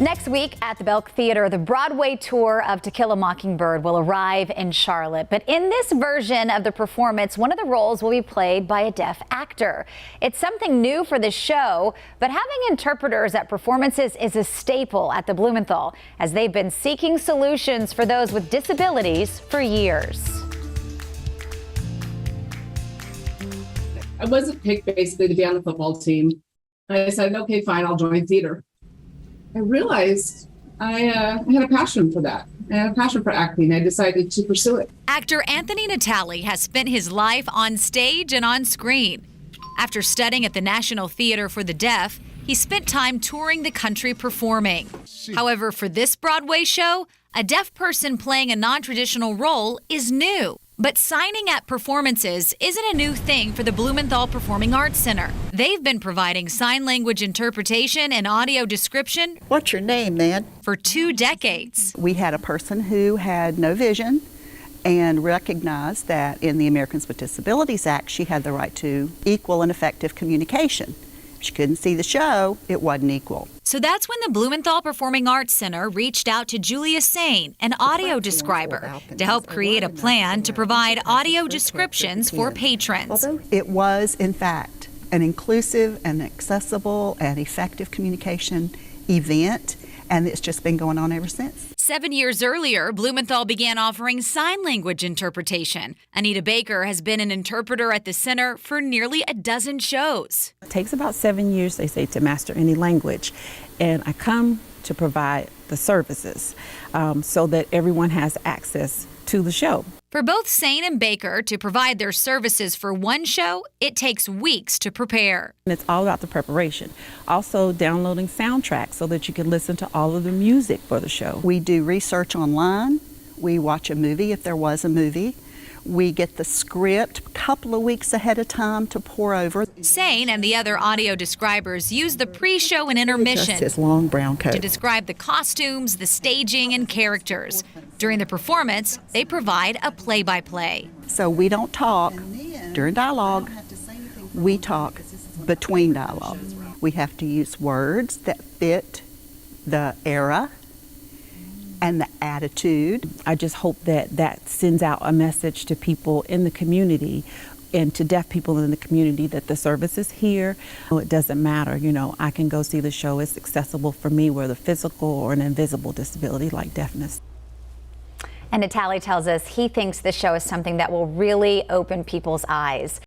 Next week at the Belk Theater, the Broadway tour of To Kill a Mockingbird will arrive in Charlotte. But in this version of the performance, one of the roles will be played by a deaf actor. It's something new for the show, but having interpreters at performances is a staple at the Blumenthal, as they've been seeking solutions for those with disabilities for years. I wasn't picked basically to be on the football team. I said, okay, fine, I'll join theater. I realized I had a passion for that. I had a passion for acting. I decided to pursue it. Actor Anthony Natale has spent his life on stage and on screen. After studying at the National Theater for the Deaf, he spent time touring the country performing. However, for this Broadway show, a deaf person playing a non-traditional role is new. But signing at performances isn't a new thing for the Blumenthal Performing Arts Center. They've been providing sign language interpretation and audio description. What's your name, man? For 2 decades. We had a person who had no vision and recognized that in the Americans with Disabilities Act, she had the right to equal and effective communication. If she couldn't see the show, it wasn't equal. So that's when the Blumenthal Performing Arts Center reached out to Julia Sane, an audio describer, to help create a plan to provide audio descriptions for patrons. It was, in fact, an inclusive and accessible and effective communication event, and it's just been going on ever since. 7 years earlier, Blumenthal began offering sign language interpretation. Anita Baker has been an interpreter at the center for nearly a dozen shows. It takes about 7 years, they say, to master any language. And I come to provide the services so that everyone has access to the show. For both Sane and Baker to provide their services for one show, it takes weeks to prepare. And it's all about the preparation. Also downloading soundtracks so that you can listen to all of the music for the show. We do research online. We watch a movie if there was a movie. We get the script a couple of weeks ahead of time to pour over. Sane and the other audio describers use the pre-show and intermission Just his long brown coat to describe the costumes, the staging, and characters. During the performance, they provide a play-by-play. So we don't talk during dialogue, we talk between dialogue. We have to use words that fit the era and the attitude. I just hope that that sends out a message to people in the community and to deaf people in the community that the service is here. It doesn't matter, you know, I can go see the show. It's accessible for me, whether physical or an invisible disability like deafness. And Natale tells us he thinks this show is something that will really open people's eyes.